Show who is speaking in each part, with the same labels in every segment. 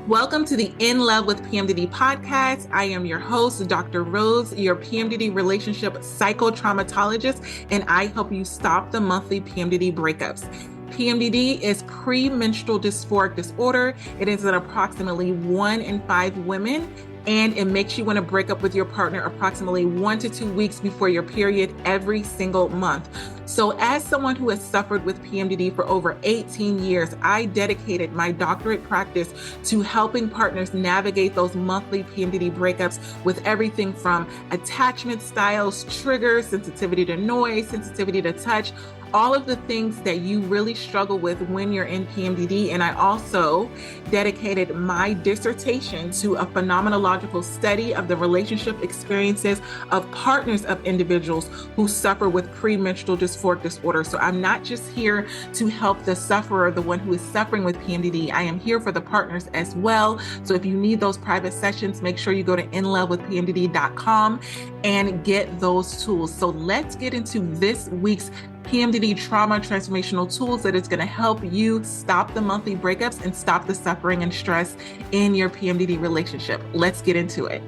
Speaker 1: Welcome to the In Love with PMDD podcast. I am your host, Dr. Rose, your PMDD relationship psychotraumatologist, and I help you stop the monthly PMDD breakups. PMDD is premenstrual dysphoric disorder. It is in approximately 1 in 5 women, and it makes you want to break up with your partner approximately 1 to 2 weeks before your period every single month. So as someone who has suffered with PMDD for over 18 years, I dedicated my doctorate practice to helping partners navigate those monthly PMDD breakups with everything from attachment styles, triggers, sensitivity to noise, sensitivity to touch, all of the things that you really struggle with when you're in PMDD. And I also dedicated my dissertation to a phenomenological study of the relationship experiences of partners of individuals who suffer with premenstrual dysphoric disorder. So I'm not just here to help the sufferer, the one who is suffering with PMDD. I am here for the partners as well. So if you need those private sessions, make sure you go to inlovewithpmdd.com and get those tools. So let's get into this week's PMDD trauma transformational tools that is going to help you stop the monthly breakups and stop the suffering and stress in your PMDD relationship. Let's get into it.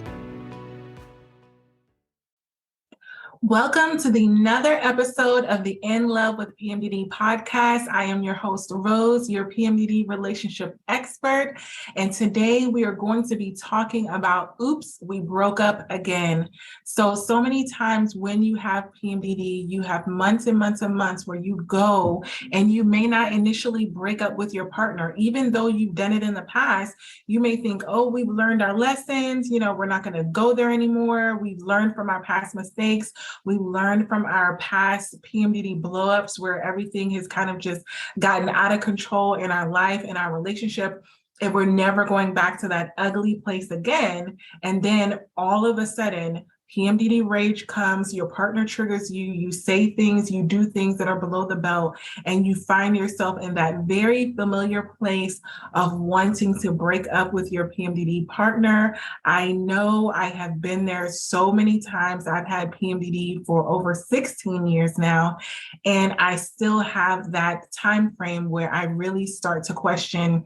Speaker 1: Welcome to another episode of the In Love with PMDD podcast. I am your host, Rose, your PMDD relationship expert. And today we are going to be talking about, oops, we broke up again. So many times when you have PMDD, you have months and months and months where you go and you may not initially break up with your partner. Even though you've done it in the past, you may think, oh, we've learned our lessons. We're not going to go there anymore. We've learned from our past mistakes. We learned from our past PMDD blowups where everything has kind of just gotten out of control in our life, in our relationship, and we're never going back to that ugly place again. And then all of a sudden, PMDD rage comes, your partner triggers you, you say things, you do things that are below the belt, and you find yourself in that very familiar place of wanting to break up with your PMDD partner. I know I have been there so many times. I've had PMDD for over 16 years now, and I still have that time frame where I really start to question,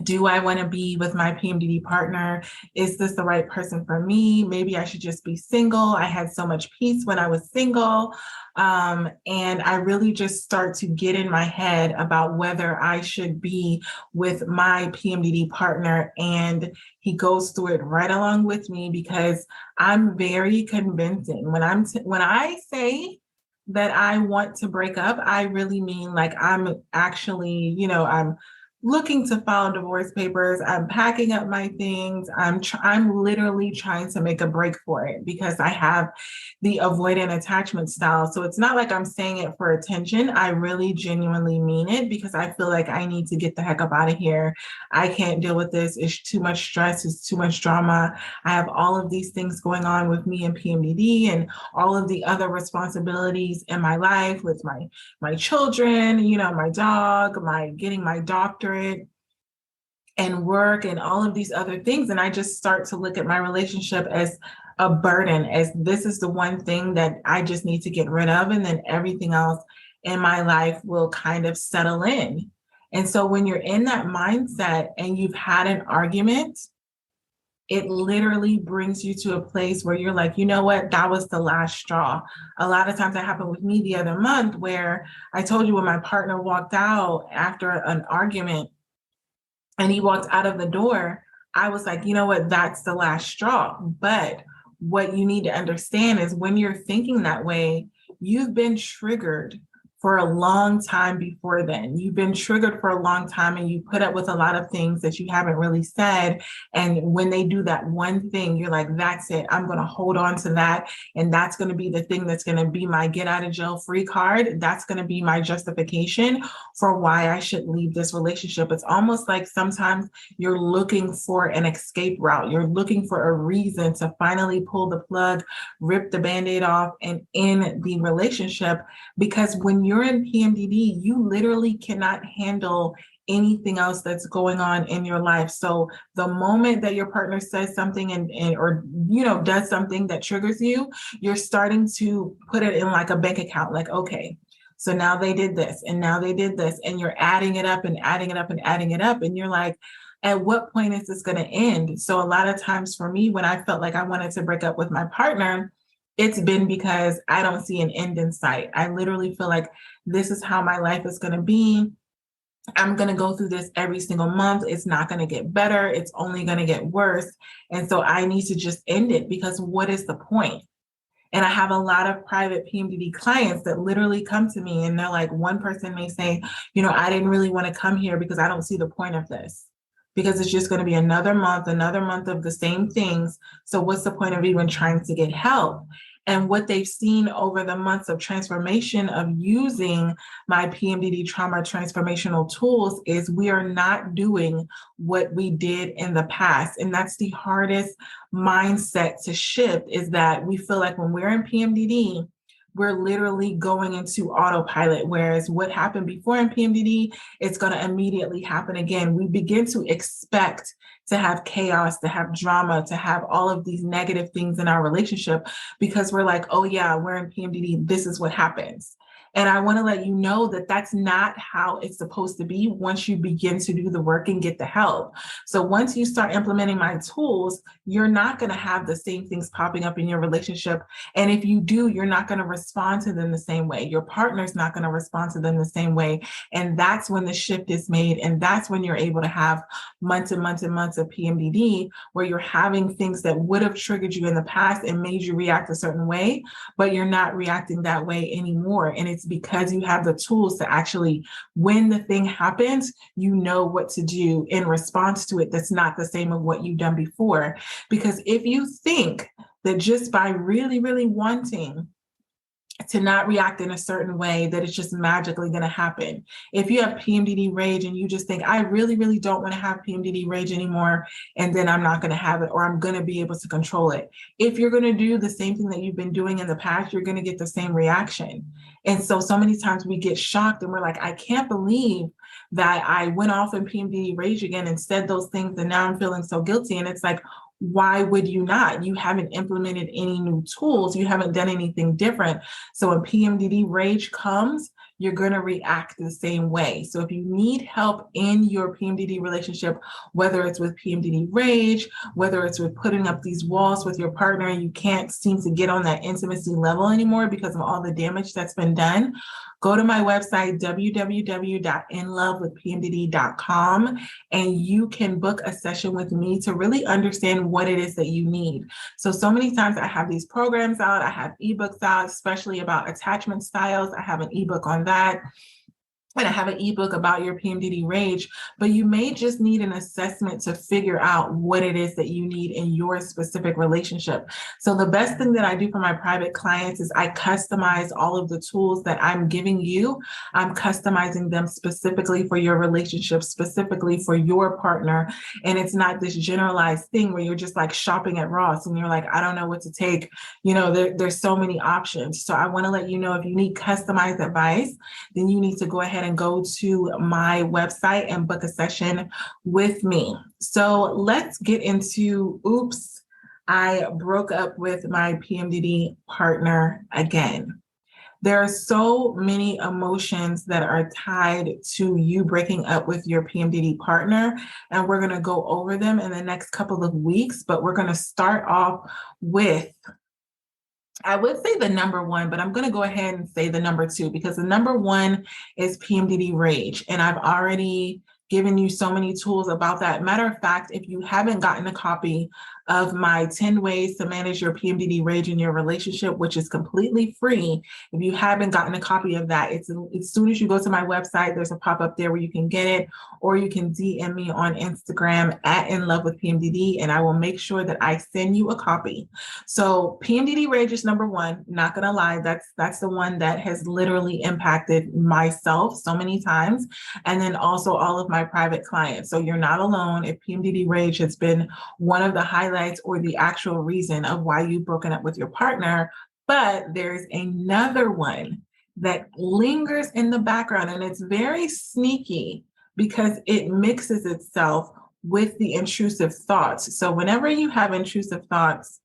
Speaker 1: do I want to be with my PMDD partner? Is this the right person for me? Maybe I should just be single. I had so much peace when I was single. And I really just start to get in my head about whether I should be with my PMDD partner. And he goes through it right along with me because I'm very convincing. When I say that I want to break up, I really mean like I'm actually, I'm looking to file divorce papers. I'm packing up my things. I'm literally trying to make a break for it because I have the avoidant attachment style. So it's not like I'm saying it for attention. I really genuinely mean it because I feel like I need to get the heck up out of here. I can't deal with this. It's too much stress. It's too much drama. I have all of these things going on with me and PMDD and all of the other responsibilities in my life with my children, my dog, getting my doctorate and work and all of these other things. And I just start to look at my relationship as a burden, as this is the one thing that I just need to get rid of. And then everything else in my life will kind of settle in. And so when you're in that mindset and you've had an argument, it literally brings you to a place where you're like, you know what, that was the last straw. A lot of times that happened with me the other month where I told you when my partner walked out after an argument and he walked out of the door, I was like, you know what, that's the last straw. But what you need to understand is when you're thinking that way, you've been triggered for a long time before then. You've been triggered for a long time and you put up with a lot of things that you haven't really said. And when they do that one thing, you're like, that's it. I'm going to hold on to that. And that's going to be the thing that's going to be my get out of jail free card. That's going to be my justification for why I should leave this relationship. It's almost like sometimes you're looking for an escape route. You're looking for a reason to finally pull the plug, rip the Band-Aid off and end the relationship. Because when you're in PMDD, you literally cannot handle anything else that's going on in your life. So the moment that your partner says something or does something that triggers you, you're starting to put it in like a bank account, like, okay, so now they did this and now they did this, and you're adding it up and adding it up and adding it up. And you're like, At what point is this going to end? So a lot of times for me, when I felt like I wanted to break up with my partner, it's been because I don't see an end in sight. I literally feel like this is how my life is going to be. I'm going to go through this every single month. It's not going to get better. It's only going to get worse. And so I need to just end it, because what is the point? And I have a lot of private PMDD clients that literally come to me and they're like, one person may say, I didn't really want to come here because I don't see the point of this, because it's just going to be another month of the same things. So what's the point of even trying to get help? And what they've seen over the months of transformation of using my PMDD trauma transformational tools is we are not doing what we did in the past. And that's the hardest mindset to shift, is that we feel like when we're in PMDD, we're literally going into autopilot, whereas what happened before in PMDD, it's going to immediately happen again. We begin to expect to have chaos, to have drama, to have all of these negative things in our relationship, because we're like, oh yeah, we're in PMDD, this is what happens. And I want to let you know that that's not how it's supposed to be once you begin to do the work and get the help. So once you start implementing my tools, you're not going to have the same things popping up in your relationship. And if you do, you're not going to respond to them the same way. Your partner's not going to respond to them the same way. And that's when the shift is made. And that's when you're able to have months and months and months of PMDD, where you're having things that would have triggered you in the past and made you react a certain way, but you're not reacting that way anymore. And it's because you have the tools to actually, when the thing happens, you know what to do in response to it that's not the same of what you've done before. Because if you think that just by really, really wanting to not react in a certain way, that it's just magically going to happen. If you have PMDD rage and you just think, I really, really don't want to have PMDD rage anymore, and then I'm not going to have it, or I'm going to be able to control it. If you're going to do the same thing that you've been doing in the past, you're going to get the same reaction. And so many times we get shocked and we're like, I can't believe that I went off in PMDD rage again and said those things, and now I'm feeling so guilty. And it's like, why would you not? You haven't implemented any new tools. You haven't done anything different. So when PMDD rage comes, you're going to react the same way. So if you need help in your PMDD relationship, whether it's with PMDD rage, whether it's with putting up these walls with your partner and you can't seem to get on that intimacy level anymore because of all the damage that's been done, go to my website, www.inlovewithpmdd.com, and you can book a session with me to really understand what it is that you need. So many times I have these programs out, I have ebooks out, especially about attachment styles. I have an ebook on that. And I have an ebook about your PMDD rage, but you may just need an assessment to figure out what it is that you need in your specific relationship. So the best thing that I do for my private clients is I customize all of the tools that I'm giving you. I'm customizing them specifically for your relationship, specifically for your partner. And it's not this generalized thing where you're just like shopping at Ross and you're like, I don't know what to take. There's so many options. So I want to let you know, if you need customized advice, then you need to go ahead and go to my website and book a session with me. So let's get into oops, I broke up with my PMDD partner again. There are so many emotions that are tied to you breaking up with your PMDD partner, and we're going to go over them in the next couple of weeks, but we're going to start off with, I would say the number one, but I'm going to go ahead and say the number two, because the number one is PMDD rage. And I've already given you so many tools about that. Matter of fact, if you haven't gotten a copy of my 10 ways to manage your PMDD rage in your relationship, which is completely free, if you haven't gotten a copy of that, it's as soon as you go to my website, there's a pop-up there where you can get it, or you can DM me on Instagram at @InLoveWithPMDD, and I will make sure that I send you a copy. So PMDD rage is number one. Not gonna lie, that's the one that has literally impacted myself so many times, and then also all of my private clients. So you're not alone if PMDD rage has been one of the highlights or the actual reason of why you've broken up with your partner. But there's another one that lingers in the background, and it's very sneaky because it mixes itself with the intrusive thoughts. So whenever you have intrusive thoughts,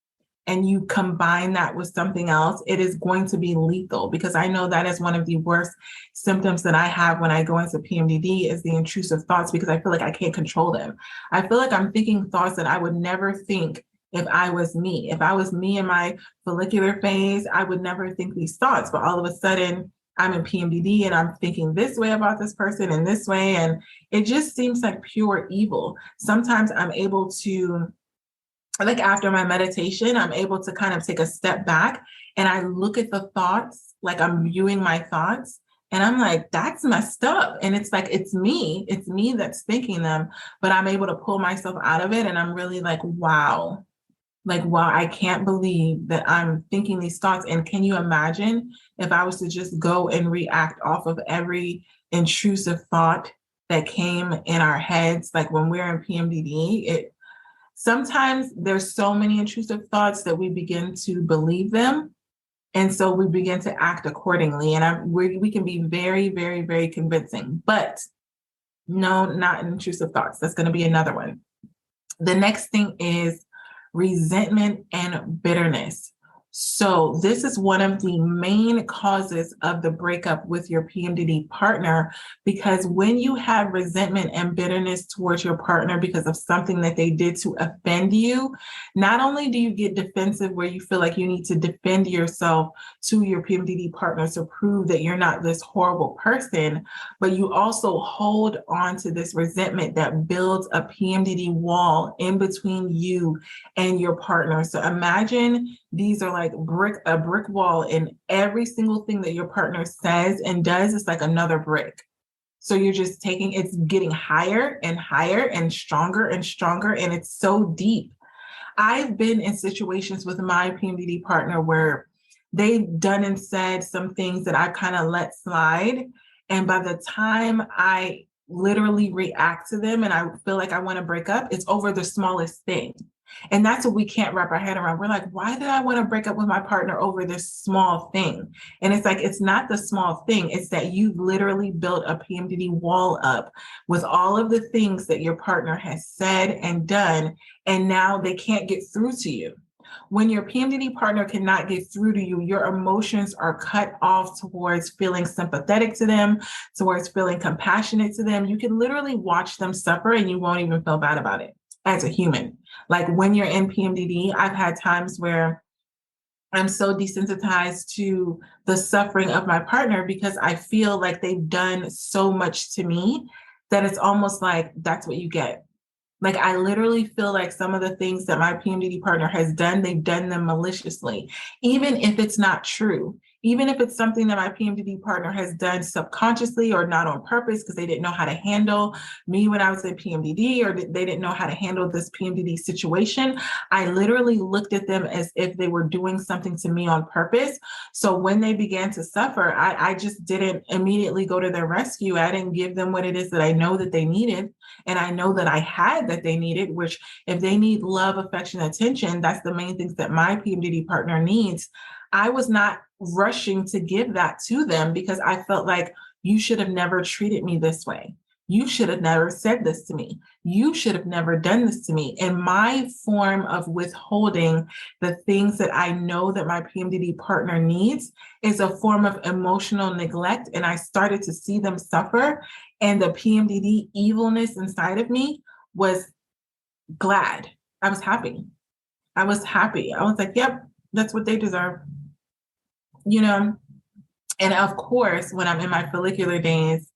Speaker 1: and you combine that with something else, it is going to be lethal, because I know that is one of the worst symptoms that I have when I go into PMDD is the intrusive thoughts, because I feel like I can't control them. I feel like I'm thinking thoughts that I would never think if I was me. If I was me in my follicular phase, I would never think these thoughts, but all of a sudden I'm in PMDD and I'm thinking this way about this person and this way, and it just seems like pure evil. Sometimes I'm able to, like after my meditation, I'm able to kind of take a step back and I look at the thoughts, like I'm viewing my thoughts, and I'm like, that's messed up. And it's like, it's me that's thinking them, but I'm able to pull myself out of it. And I'm really like, wow, I can't believe that I'm thinking these thoughts. And can you imagine if I was to just go and react off of every intrusive thought that came in our heads? Like when we're in PMDD, sometimes there's so many intrusive thoughts that we begin to believe them. And so we begin to act accordingly. And we can be very, very, very convincing. But no, not intrusive thoughts. That's going to be another one. The next thing is resentment and bitterness. So this is one of the main causes of the breakup with your PMDD partner, because when you have resentment and bitterness towards your partner because of something that they did to offend you, not only do you get defensive where you feel like you need to defend yourself to your PMDD partner to prove that you're not this horrible person, but you also hold on to this resentment that builds a PMDD wall in between you and your partner. So imagine these are like a brick wall, and every single thing that your partner says and does is like another brick. So you're just it's getting higher and higher and stronger, and it's so deep. I've been in situations with my PMDD partner where they've done and said some things that I kind of let slide. And by the time I literally react to them and I feel like I want to break up, it's over the smallest thing. And that's what we can't wrap our head around. We're like, why did I want to break up with my partner over this small thing? And it's like, it's not the small thing. It's that you've literally built a PMDD wall up with all of the things that your partner has said and done. And now they can't get through to you. When your PMDD partner cannot get through to you, your emotions are cut off towards feeling sympathetic to them, towards feeling compassionate to them. You can literally watch them suffer and you won't even feel bad about it as a human. Like when you're in PMDD, I've had times where I'm so desensitized to the suffering of my partner because I feel like they've done so much to me that it's almost like that's what you get. Like I literally feel like some of the things that my PMDD partner has done, they've done them maliciously, even if it's not true. Even if it's something that my PMDD partner has done subconsciously or not on purpose because they didn't know how to handle me when I was in PMDD, or they didn't know how to handle this PMDD situation, I literally looked at them as if they were doing something to me on purpose. So when they began to suffer, I just didn't immediately go to their rescue. I didn't give them what it is that I know that they needed. And I know that I had that they needed, which if they need love, affection, attention, that's the main things that my PMDD partner needs. I was not rushing to give that to them because I felt like you should have never treated me this way. You should have never said this to me. You should have never done this to me. And my form of withholding the things that I know that my PMDD partner needs is a form of emotional neglect. And I started to see them suffer. And the PMDD evilness inside of me was glad. I was happy. I was like, yep, that's what they deserve. You know, and of course, when I'm in my follicular days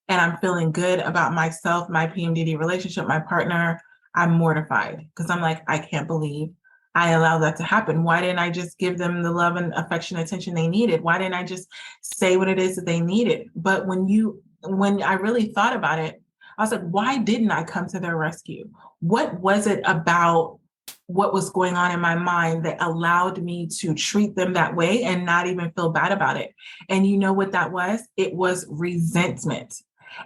Speaker 1: and I'm feeling good about myself, my PMDD relationship, my partner, I'm mortified because I'm like, I can't believe I allowed that to happen. Why didn't I just give them the love and affection, attention they needed? Why didn't I just say what it is that they needed? But when I really thought about it, I was like, why didn't I come to their rescue? What was it about what was going on in my mind that allowed me to treat them that way and not even feel bad about it? And you know what that was? It was resentment.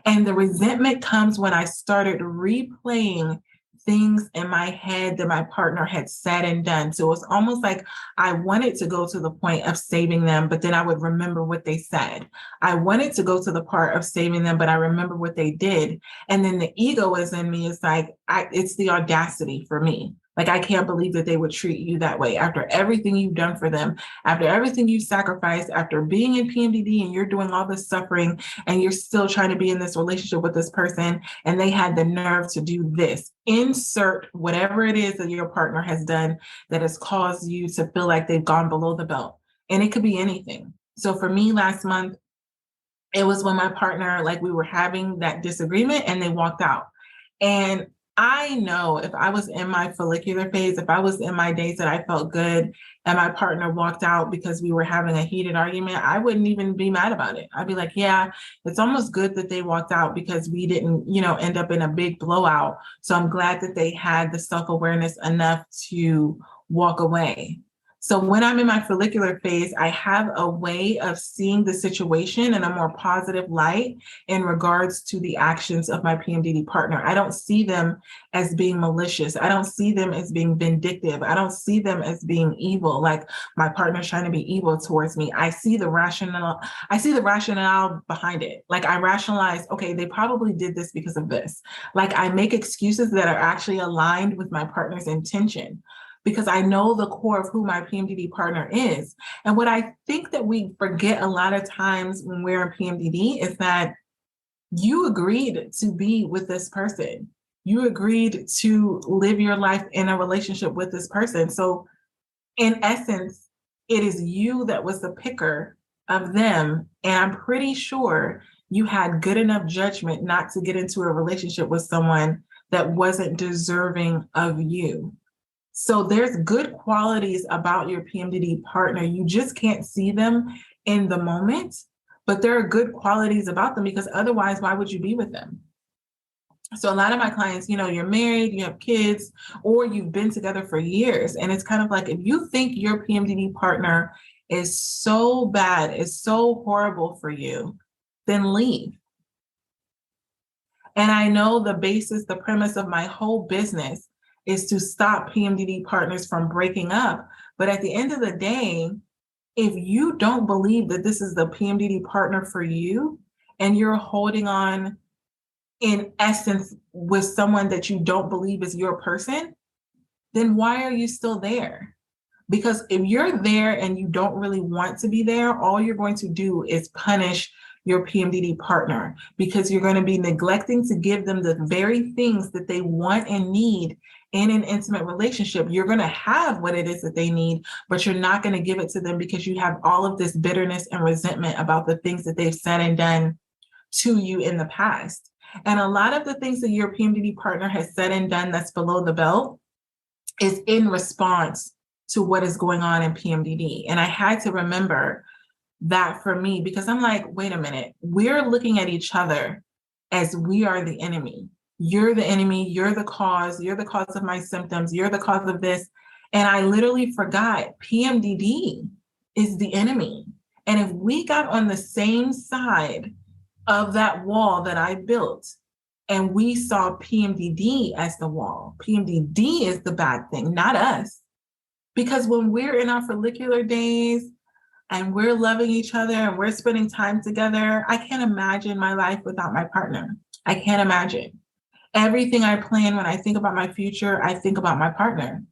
Speaker 1: And the resentment comes when I started replaying things in my head that my partner had said and done. So it was almost like I wanted to go to the point of saving them, but then I would remember what they said. I wanted to go to the part of saving them, but I remember what they did. And then the ego is in me. It's like, it's the audacity for me. Like, I can't believe that they would treat you that way after everything you've done for them, after everything you've sacrificed, after being in PMDD and you're doing all this suffering and you're still trying to be in this relationship with this person and they had the nerve to do this. Insert whatever it is that your partner has done that has caused you to feel like they've gone below the belt. And it could be anything. So for me last month, it was when my partner, like, we were having that disagreement and they walked out. And I know if I was in my follicular phase, if I was in my days that I felt good and my partner walked out because we were having a heated argument, I wouldn't even be mad about it. I'd be like, yeah, it's almost good that they walked out because we didn't, end up in a big blowout. So I'm glad that they had the self-awareness enough to walk away. So when I'm in my follicular phase, I have a way of seeing the situation in a more positive light in regards to the actions of my PMDD partner. I don't see them as being malicious. I don't see them as being vindictive. I don't see them as being evil, like my partner's trying to be evil towards me. I see the rationale behind it. Like, I rationalize, okay, they probably did this because of this. Like, I make excuses that are actually aligned with my partner's intention, because I know the core of who my PMDD partner is. And what I think that we forget a lot of times when we're in PMDD is that you agreed to be with this person. You agreed to live your life in a relationship with this person. So in essence, it is you that was the picker of them. And I'm pretty sure you had good enough judgment not to get into a relationship with someone that wasn't deserving of you. So there's good qualities about your PMDD partner. You just can't see them in the moment, but there are good qualities about them, because otherwise, why would you be with them? So a lot of my clients, you're married, you have kids, or you've been together for years. And it's kind of like, if you think your PMDD partner is so bad, is so horrible for you, then leave. And I know the premise of my whole business is to stop PMDD partners from breaking up. But at the end of the day, if you don't believe that this is the PMDD partner for you, and you're holding on in essence with someone that you don't believe is your person, then why are you still there? Because if you're there and you don't really want to be there, all you're going to do is punish your PMDD partner, because you're going to be neglecting to give them the very things that they want and need in an intimate relationship. You're going to have what it is that they need, but you're not going to give it to them because you have all of this bitterness and resentment about the things that they've said and done to you in the past. And a lot of the things that your PMDD partner has said and done that's below the belt is in response to what is going on in PMDD. And I had to remember that for me, because I'm like, wait a minute, we're looking at each other as we are the enemy. You're the enemy, you're the cause of my symptoms, you're the cause of this. And I literally forgot PMDD is the enemy. And if we got on the same side of that wall that I built, and we saw PMDD as the wall, PMDD is the bad thing, not us. Because when we're in our follicular days, and we're loving each other and we're spending time together, I can't imagine my life without my partner. I can't imagine. Everything I plan when I think about my future, I think about my partner,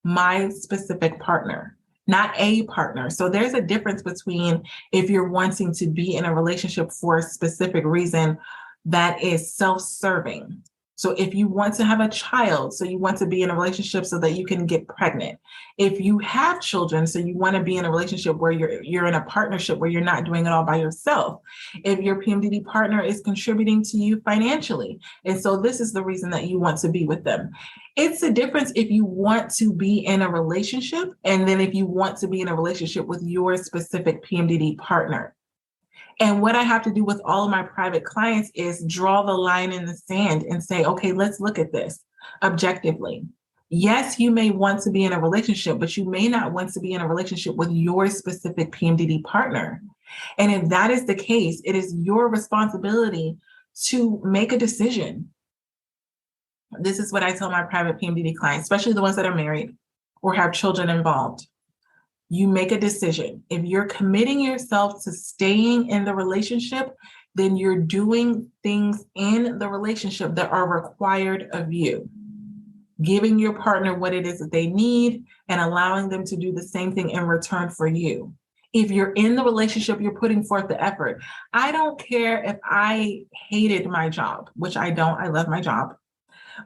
Speaker 1: my specific partner, not a partner. So there's a difference between if you're wanting to be in a relationship for a specific reason that is self-serving. So if you want to have a child, so you want to be in a relationship so that you can get pregnant. If you have children, so you want to be in a relationship where you're in a partnership where you're not doing it all by yourself. If your PMDD partner is contributing to you financially, and so this is the reason that you want to be with them. It's a difference if you want to be in a relationship, and then if you want to be in a relationship with your specific PMDD partner. And what I have to do with all of my private clients is draw the line in the sand and say, okay, let's look at this objectively. Yes, you may want to be in a relationship, but you may not want to be in a relationship with your specific PMDD partner. And if that is the case, it is your responsibility to make a decision. This is what I tell my private PMDD clients, especially the ones that are married or have children involved. You make a decision. If you're committing yourself to staying in the relationship, then you're doing things in the relationship that are required of you. giving your partner what it is that they need and allowing them to do the same thing in return for you. If you're in the relationship, you're putting forth the effort. I don't care if I hated my job, which I don't, I love my job.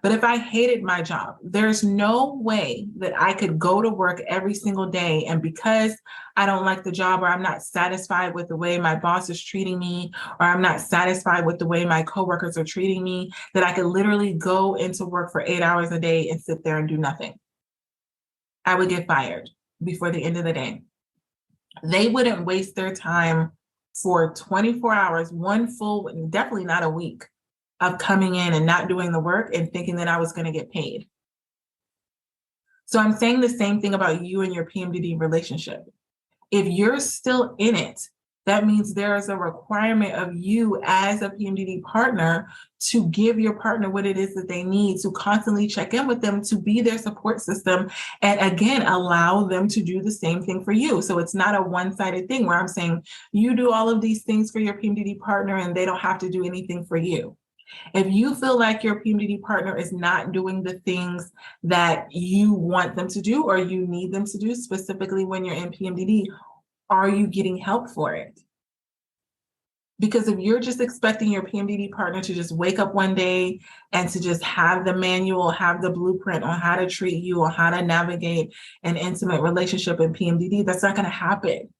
Speaker 1: But if I hated my job, there's no way that I could go to work every single day. And because I don't like the job, or I'm not satisfied with the way my boss is treating me, or I'm not satisfied with the way my coworkers are treating me, that I could literally go into work for 8 hours a day and sit there and do nothing. I would get fired before the end of the day. They wouldn't waste their time for 24 hours, one full, definitely not a week, of coming in and not doing the work and thinking that I was going to get paid. So I'm saying the same thing about you and your PMDD relationship. If you're still in it, that means there is a requirement of you as a PMDD partner to give your partner what it is that they need, to constantly check in with them, to be their support system, and again, allow them to do the same thing for you. So it's not a one-sided thing where I'm saying you do all of these things for your PMDD partner and they don't have to do anything for you. If you feel like your PMDD partner is not doing the things that you want them to do or you need them to do, specifically when you're in PMDD, are you getting help for it? Because if you're just expecting your PMDD partner to just wake up one day and to just have the manual, have the blueprint on how to treat you or how to navigate an intimate relationship in PMDD, that's not going to happen.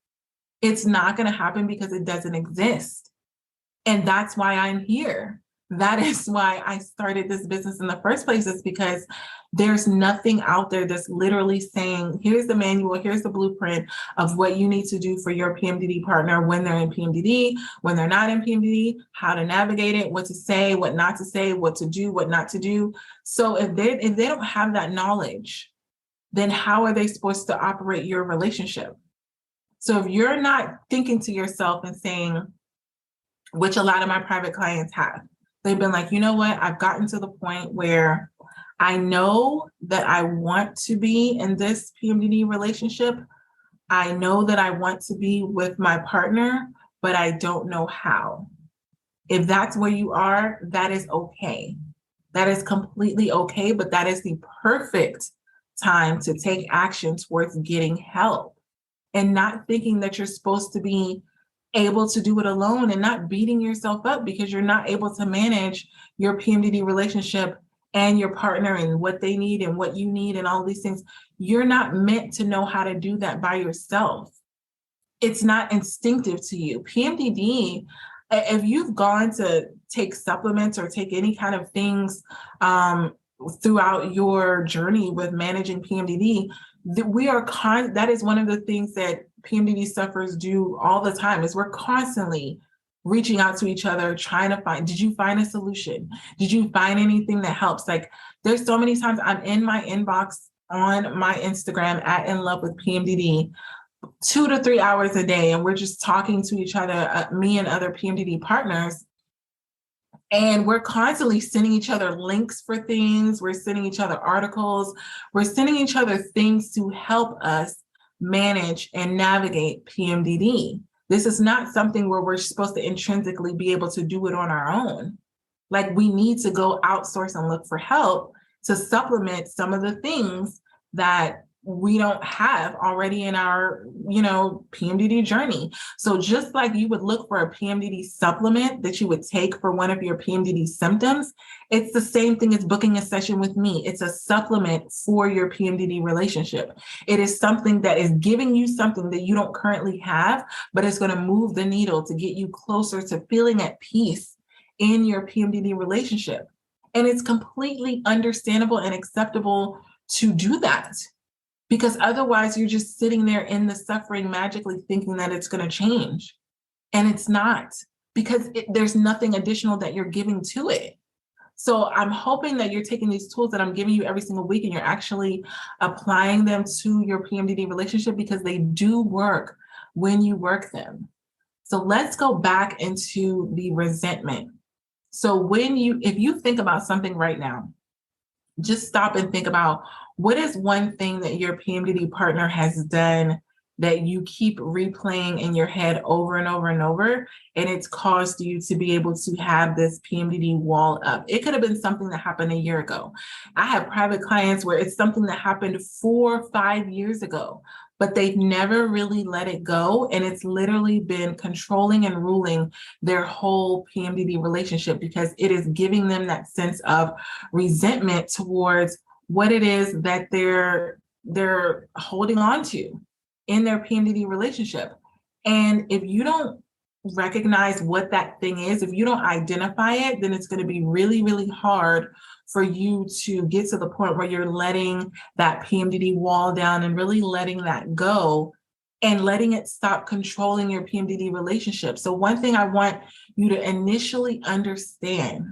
Speaker 1: It's not going to happen because it doesn't exist. And that's why I'm here. That is why I started this business in the first place, is because there's nothing out there that's literally saying, here's the manual, here's the blueprint of what you need to do for your PMDD partner when they're in PMDD, when they're not in PMDD, how to navigate it, what to say, what not to say, what to do, what not to do. So if they don't have that knowledge, then how are they supposed to operate your relationship? So if you're not thinking to yourself and saying, which a lot of my private clients have, they've been like, you know what, I've gotten to the point where I know that I want to be in this PMDD relationship. I know that I want to be with my partner, but I don't know how. If that's where you are, that is okay. That is completely okay, but that is the perfect time to take action towards getting help and not thinking that you're supposed to be able to do it alone and not beating yourself up because you're not able to manage your PMDD relationship and your partner and what they need and what you need and all these things. You're not meant to know how to do that by yourself. It's not instinctive to you. PMDD, if you've gone to take supplements or take any kind of things throughout your journey with managing PMDD, that is one of the things that PMDD sufferers do all the time, is we're constantly reaching out to each other, trying to find, did you find a solution? Did you find anything that helps? Like, there's so many times I'm in my inbox on my Instagram at In Love with PMDD 2 to 3 hours a day, and we're just talking to each other, me and other PMDD partners. And we're constantly sending each other links for things. We're sending each other articles. We're sending each other things to help us manage and navigate PMDD. This is not something where we're supposed to intrinsically be able to do it on our own. Like, we need to go outsource and look for help to supplement some of the things that we don't have already in our, PMDD journey. So just like you would look for a PMDD supplement that you would take for one of your PMDD symptoms, it's the same thing as booking a session with me. It's a supplement for your PMDD relationship. It is something that is giving you something that you don't currently have, but it's going to move the needle to get you closer to feeling at peace in your PMDD relationship. And it's completely understandable and acceptable to do that, because otherwise you're just sitting there in the suffering magically thinking that it's going to change. And it's not, because there's nothing additional that you're giving to it. So I'm hoping that you're taking these tools that I'm giving you every single week and you're actually applying them to your PMDD relationship, because they do work when you work them. So let's go back into the resentment. So if you think about something right now, just stop and think about, what is one thing that your PMDD partner has done that you keep replaying in your head over and over and over, and it's caused you to be able to have this PMDD wall up. It could have been something that happened a year ago. I have private clients where it's something that happened 4 or 5 years ago, but they've never really let it go, and it's literally been controlling and ruling their whole PMDD relationship because it is giving them that sense of resentment towards what it is that they're holding on to in their PMDD relationship. And if you don't recognize what that thing is, if you don't identify it, then it's going to be really, really hard for you to get to the point where you're letting that PMDD wall down and really letting that go and letting it stop controlling your PMDD relationship. So one thing I want you to initially understand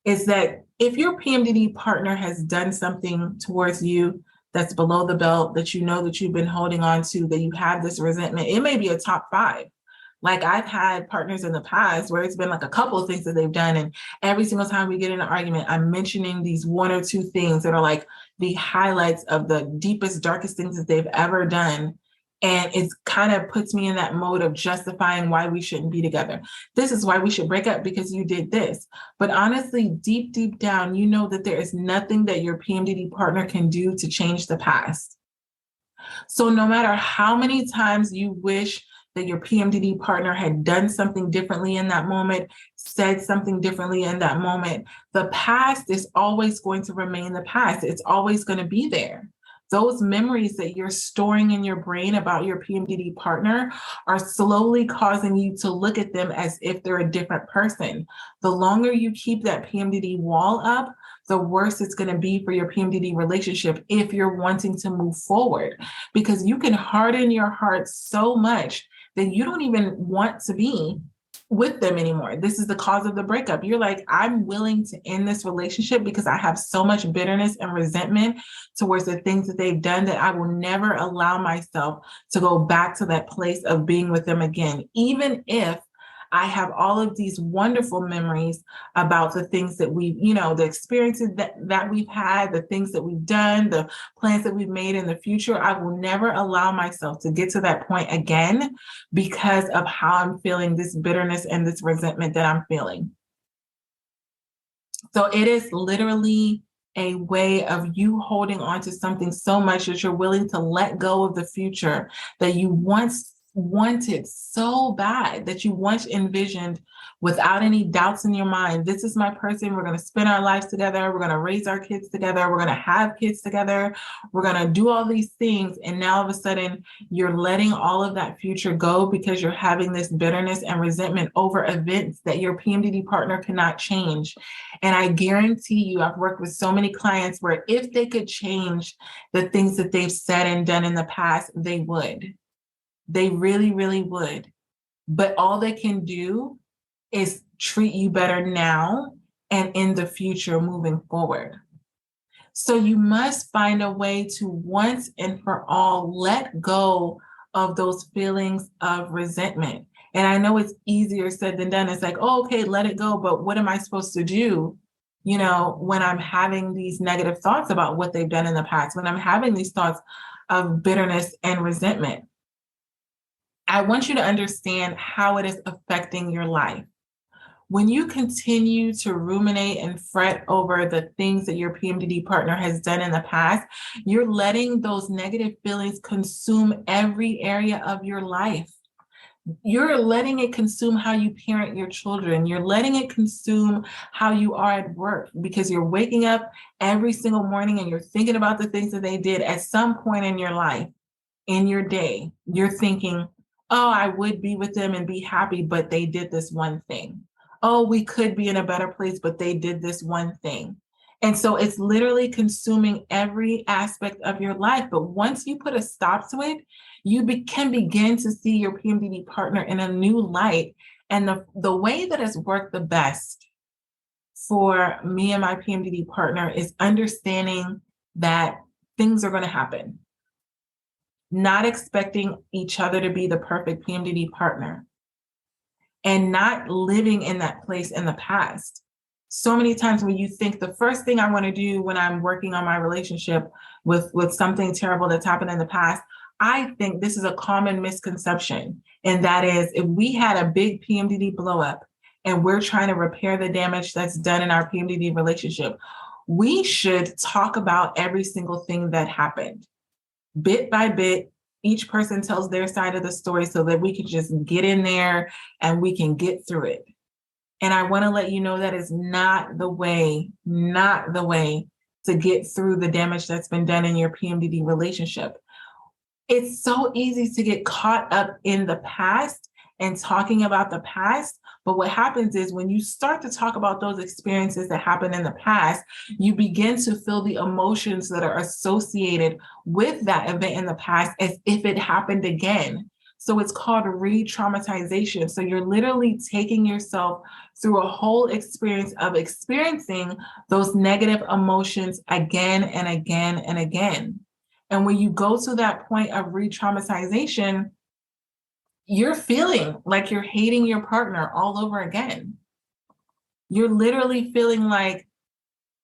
Speaker 1: is that if your PMDD partner has done something towards you that's below the belt, that you know that you've been holding on to, that you have this resentment, it may be a top 5. Like I've had partners in the past where it's been like a couple of things that they've done. And every single time we get in an argument, I'm mentioning these 1 or 2 things that are like the highlights of the deepest, darkest things that they've ever done. And it kind of puts me in that mode of justifying why we shouldn't be together. This is why we should break up because you did this. But honestly, deep, deep down, you know that there is nothing that your PMDD partner can do to change the past. So no matter how many times you wish that your PMDD partner had done something differently in that moment, said something differently in that moment, the past is always going to remain the past. It's always going to be there. Those memories that you're storing in your brain about your PMDD partner are slowly causing you to look at them as if they're a different person. The longer you keep that PMDD wall up, the worse it's going to be for your PMDD relationship if you're wanting to move forward, because you can harden your heart so much that you don't even want to be with them anymore. This is the cause of the breakup. You're like, I'm willing to end this relationship because I have so much bitterness and resentment towards the things that they've done that I will never allow myself to go back to that place of being with them again, even if I have all of these wonderful memories about the things that we, the experiences that we've had, the things that we've done, the plans that we've made in the future. I will never allow myself to get to that point again because of how I'm feeling this bitterness and this resentment that I'm feeling. So it is literally a way of you holding on to something so much that you're willing to let go of the future that you once wanted so bad, that you once envisioned without any doubts in your mind. This is my person. We're going to spend our lives together. We're going to raise our kids together. We're going to have kids together. We're going to do all these things. And now all of a sudden you're letting all of that future go because you're having this bitterness and resentment over events that your PMDD partner cannot change. And I guarantee you, I've worked with so many clients where if they could change the things that they've said and done in the past, they would. They really, really would. But all they can do is treat you better now and in the future moving forward. So you must find a way to once and for all let go of those feelings of resentment. And I know it's easier said than done. It's like, oh, okay, let it go. But what am I supposed to do, when I'm having these negative thoughts about what they've done in the past, when I'm having these thoughts of bitterness and resentment? I want you to understand how it is affecting your life. When you continue to ruminate and fret over the things that your PMDD partner has done in the past, you're letting those negative feelings consume every area of your life. You're letting it consume how you parent your children. You're letting it consume how you are at work because you're waking up every single morning and you're thinking about the things that they did at some point in your life, in your day. You're thinking, oh, I would be with them and be happy, but they did this one thing. Oh, we could be in a better place, but they did this one thing. And so it's literally consuming every aspect of your life. But once you put a stop to it, you can begin to see your PMDD partner in a new light. And the way that has worked the best for me and my PMDD partner is understanding that things are going to happen. Not expecting each other to be the perfect PMDD partner and not living in that place in the past. So many times when you think the first thing I want to do when I'm working on my relationship with something terrible that's happened in the past, I think this is a common misconception. And that is, if we had a big PMDD blow up and we're trying to repair the damage that's done in our PMDD relationship, we should talk about every single thing that happened. Bit by bit, each person tells their side of the story so that we can just get in there and we can get through it. And I want to let you know that is not the way to get through the damage that's been done in your PMDD relationship. It's so easy to get caught up in the past and talking about the past. But what happens is when you start to talk about those experiences that happened in the past, you begin to feel the emotions that are associated with that event in the past as if it happened again. So it's called re-traumatization. So you're literally taking yourself through a whole experience of experiencing those negative emotions again and again and again. And when you go to that point of re-traumatization, you're feeling like you're hating your partner all over again. You're literally feeling like,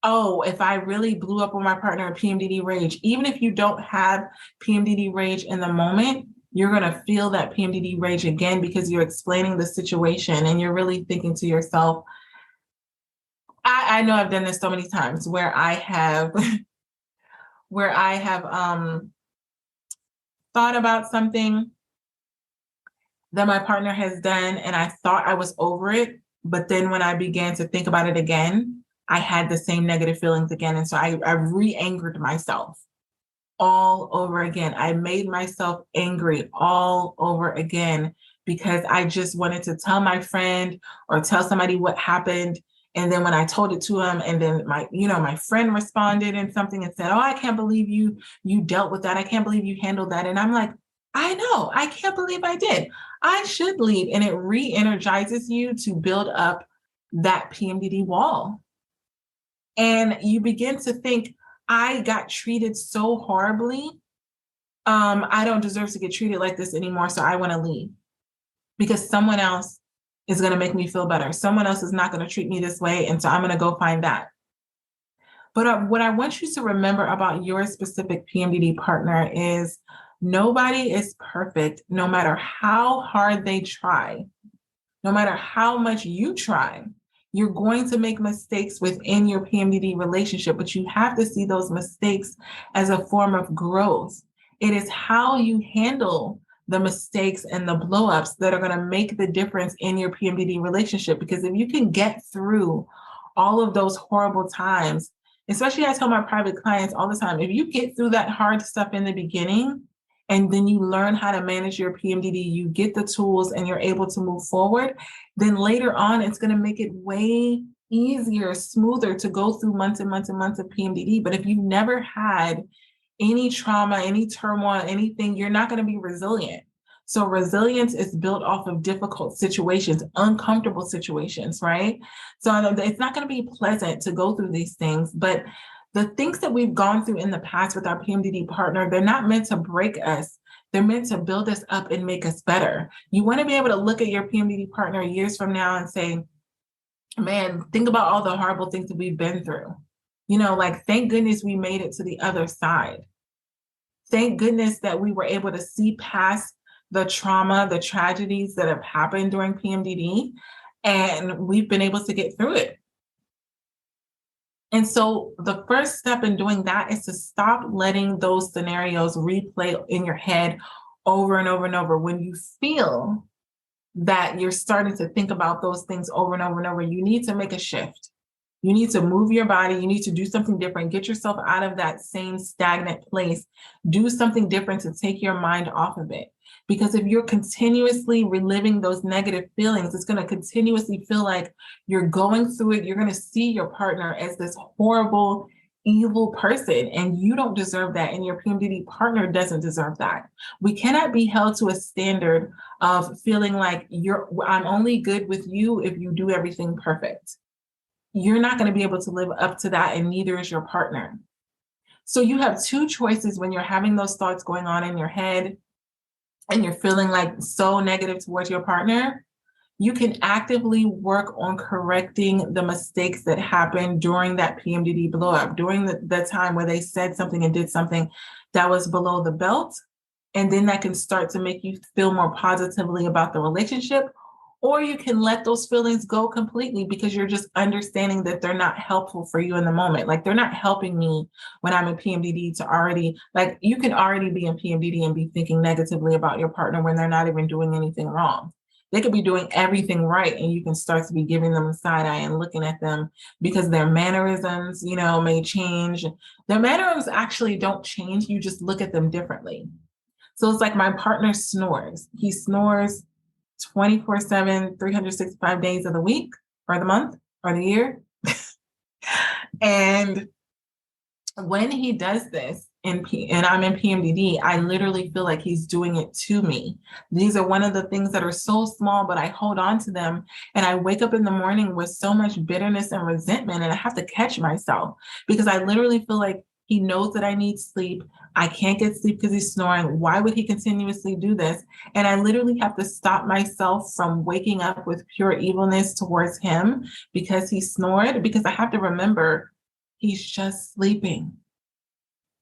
Speaker 1: oh, if I really blew up on my partner in PMDD rage, even if you don't have PMDD rage in the moment, you're going to feel that PMDD rage again because you're explaining the situation and you're really thinking to yourself, I know I've done this so many times where I have thought about something that my partner has done and I thought I was over it, but then when I began to think about it again, I had the same negative feelings again. And so I re-angered myself all over again. I made myself angry all over again because I just wanted to tell my friend or tell somebody what happened. And then when I told it to him, and then my friend responded in something and said, "Oh, I can't believe you dealt with that. I can't believe you handled that." And I'm like, I know, I can't believe I did. I should leave. And it re-energizes you to build up that PMDD wall. And you begin to think, I got treated so horribly. I don't deserve to get treated like this anymore. So I want to leave because someone else is going to make me feel better. Someone else is not going to treat me this way. And so I'm going to go find that. But what I want you to remember about your specific PMDD partner is nobody is perfect, no matter how hard they try, no matter how much you try. You're going to make mistakes within your PMDD relationship, but you have to see those mistakes as a form of growth. It is how you handle the mistakes and the blowups that are going to make the difference in your PMDD relationship. Because if you can get through all of those horrible times, especially I tell my private clients all the time, if you get through that hard stuff in the beginning, and then you learn how to manage your PMDD, you get the tools and you're able to move forward, then later on, it's going to make it way easier, smoother to go through months and months and months of PMDD. But if you've never had any trauma, any turmoil, anything, you're not going to be resilient. So resilience is built off of difficult situations, uncomfortable situations, right? So it's not going to be pleasant to go through these things, but the things that we've gone through in the past with our PMDD partner, they're not meant to break us. They're meant to build us up and make us better. You want to be able to look at your PMDD partner years from now and say, man, think about all the horrible things that we've been through. Thank goodness we made it to the other side. Thank goodness that we were able to see past the trauma, the tragedies that have happened during PMDD, and we've been able to get through it. And so the first step in doing that is to stop letting those scenarios replay in your head over and over and over. When you feel that you're starting to think about those things over and over and over, you need to make a shift. You need to move your body. You need to do something different. Get yourself out of that same stagnant place. Do something different to take your mind off of it. Because if you're continuously reliving those negative feelings, it's going to continuously feel like you're going through it. You're going to see your partner as this horrible, evil person, and you don't deserve that. And your PMDD partner doesn't deserve that. We cannot be held to a standard of feeling like I'm only good with you if you do everything perfect. You're not going to be able to live up to that, and neither is your partner. So you have two choices when you're having those thoughts going on in your head and you're feeling like so negative towards your partner. You can actively work on correcting the mistakes that happened during that PMDD blow up, during the time where they said something and did something that was below the belt. And then that can start to make you feel more positively about the relationship. Or you can let those feelings go completely because you're just understanding that they're not helpful for you in the moment. Like they're not helping me when I'm in PMDD to already, like you can already be in PMDD and be thinking negatively about your partner when they're not even doing anything wrong. They could be doing everything right and you can start to be giving them a side eye and looking at them because their mannerisms, may change. Their mannerisms actually don't change. You just look at them differently. So it's like my partner snores. He snores 24/7, 365 days of the week or the month or the year. And when he does this and I'm in PMDD, I literally feel like he's doing it to me. These are one of the things that are so small, but I hold on to them. And I wake up in the morning with so much bitterness and resentment, and I have to catch myself because I literally feel like he knows that I need sleep. I can't get sleep because he's snoring. Why would he continuously do this? And I literally have to stop myself from waking up with pure evilness towards him because he snored, because I have to remember he's just sleeping.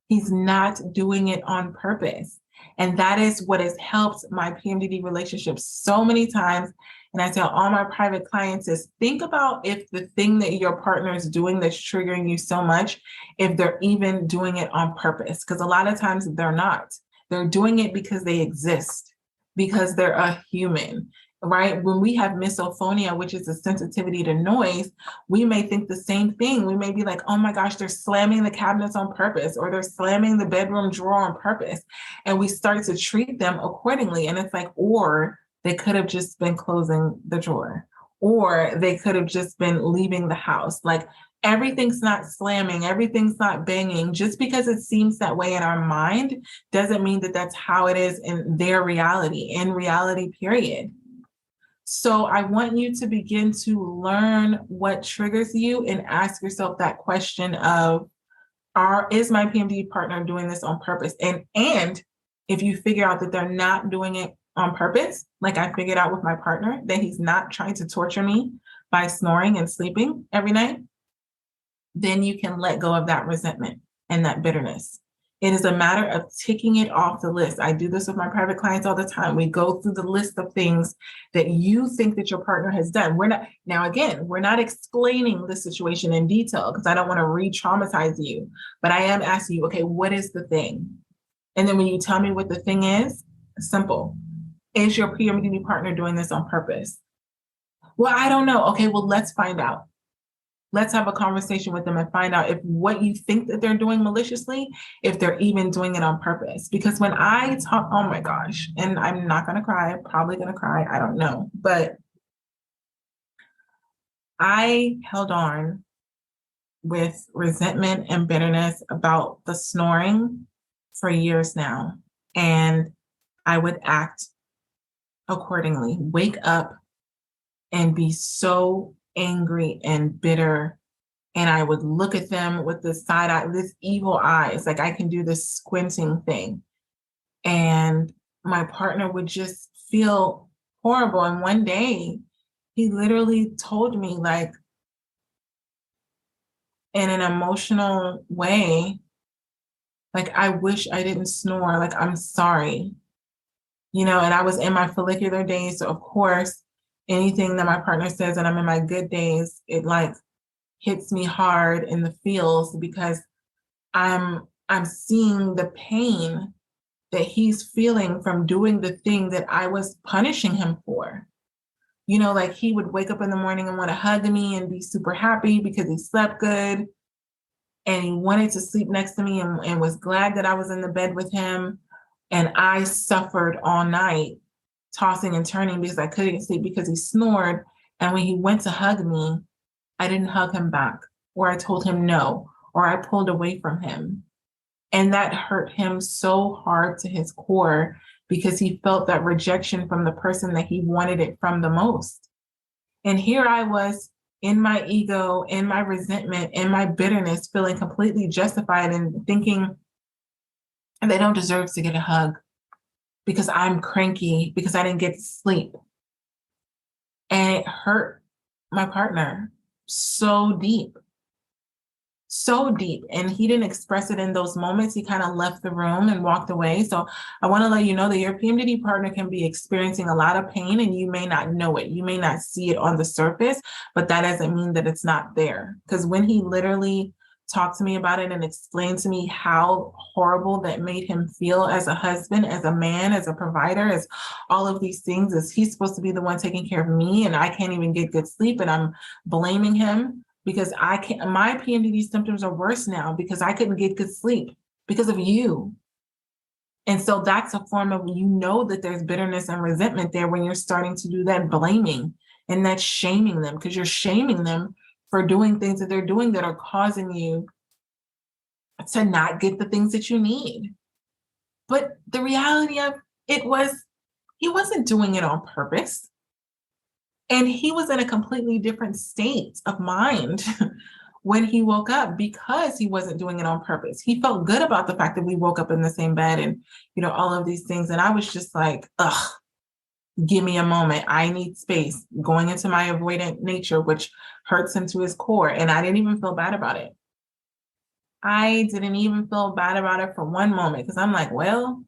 Speaker 1: He's not doing it on purpose. And that is what has helped my PMDD relationship so many times. And I tell all my private clients is think about if the thing that your partner is doing that's triggering you so much, if they're even doing it on purpose. Because a lot of times they're not. They're doing it because they exist, because they're a human. Right? When we have misophonia, which is a sensitivity to noise, we may think the same thing. We may be like, oh my gosh, they're slamming the cabinets on purpose, or they're slamming the bedroom drawer on purpose. And we start to treat them accordingly. And it's like, or they could have just been closing the drawer, or they could have just been leaving the house. Like everything's not slamming, everything's not banging. Just because it seems that way in our mind doesn't mean that that's how it is in their reality, in reality, period. So I want you to begin to learn what triggers you and ask yourself that question of, is my PMDD partner doing this on purpose? And if you figure out that they're not doing it on purpose, like I figured out with my partner, that he's not trying to torture me by snoring and sleeping every night, then you can let go of that resentment and that bitterness. It is a matter of ticking it off the list. I do this with my private clients all the time. We go through the list of things that you think that your partner has done. We're not explaining the situation in detail because I don't want to re-traumatize you, but I am asking you, okay, what is the thing? And then when you tell me what the thing is, simple. Is your PMDD partner doing this on purpose? Well, I don't know. Okay, well, let's find out. Let's have a conversation with them and find out if what you think that they're doing maliciously, if they're even doing it on purpose. Because when I talk, oh my gosh, and I'm not going to cry, I'm probably going to cry, I don't know. But I held on with resentment and bitterness about the snoring for years now. And I would act accordingly, wake up and be so angry and bitter. And I would look at them with this side eye, this evil eyes, like I can do this squinting thing. And my partner would just feel horrible. And one day he literally told me, like, in an emotional way, like, I wish I didn't snore. Like, I'm sorry. And I was in my follicular days. So of course, anything that my partner says and I'm in my good days, it like hits me hard in the feels because I'm seeing the pain that he's feeling from doing the thing that I was punishing him for. Like he would wake up in the morning and want to hug me and be super happy because he slept good. And he wanted to sleep next to me and was glad that I was in the bed with him. And I suffered all night, tossing and turning because I couldn't sleep because he snored. And when he went to hug me, I didn't hug him back, or I told him no, or I pulled away from him. And that hurt him so hard to his core because he felt that rejection from the person that he wanted it from the most. And here I was in my ego, in my resentment, in my bitterness, feeling completely justified and thinking they don't deserve to get a hug because I'm cranky, because I didn't get sleep. And it hurt my partner so deep. so deep, and he didn't express it in those moments. He kind of left the room and walked away. So I want to let you know that your PMDD partner can be experiencing a lot of pain and you may not know it. You may not see it on the surface, but that doesn't mean that it's not there. Because when he literally talked to me about it and explained to me how horrible that made him feel as a husband, as a man, as a provider, as all of these things, as he's supposed to be the one taking care of me and I can't even get good sleep and I'm blaming him because I can't, my PMDD symptoms are worse now because I couldn't get good sleep because of you. And so that's a form of, that there's bitterness and resentment there when you're starting to do that blaming and that shaming them, because you're shaming them for doing things that they're doing that are causing you to not get the things that you need. But the reality of it was, he wasn't doing it on purpose. And he was in a completely different state of mind when he woke up because he wasn't doing it on purpose. He felt good about the fact that we woke up in the same bed and, all of these things. And I was just like, ugh, give me a moment. I need space, going into my avoidant nature, which hurts him to his core. And I didn't even feel bad about it. I didn't even feel bad about it for one moment because I'm like, well,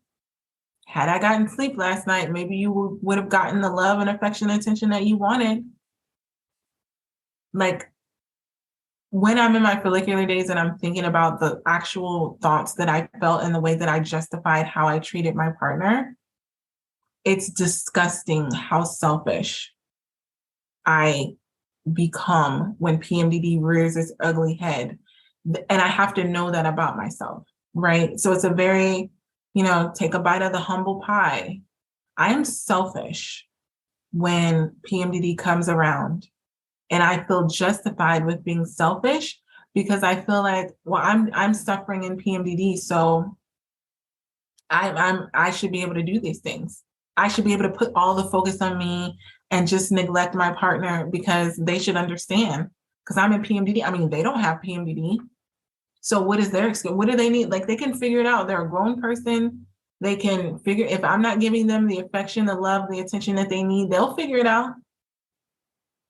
Speaker 1: had I gotten sleep last night, maybe you would have gotten the love and affection and attention that you wanted. Like, when I'm in my follicular days and I'm thinking about the actual thoughts that I felt and the way that I justified how I treated my partner, it's disgusting how selfish I become when PMDD rears its ugly head. And I have to know that about myself, right? So it's a very, take a bite of the humble pie. I am selfish when PMDD comes around. And I feel justified with being selfish because I feel like, well, I'm suffering in PMDD, so I should be able to do these things. I should be able to put all the focus on me and just neglect my partner because they should understand. Because I'm in PMDD. I mean, they don't have PMDD. So what is their excuse? What do they need? Like, they can figure it out. They're a grown person. They can figure, if I'm not giving them the affection, the love, the attention that they need, they'll figure it out.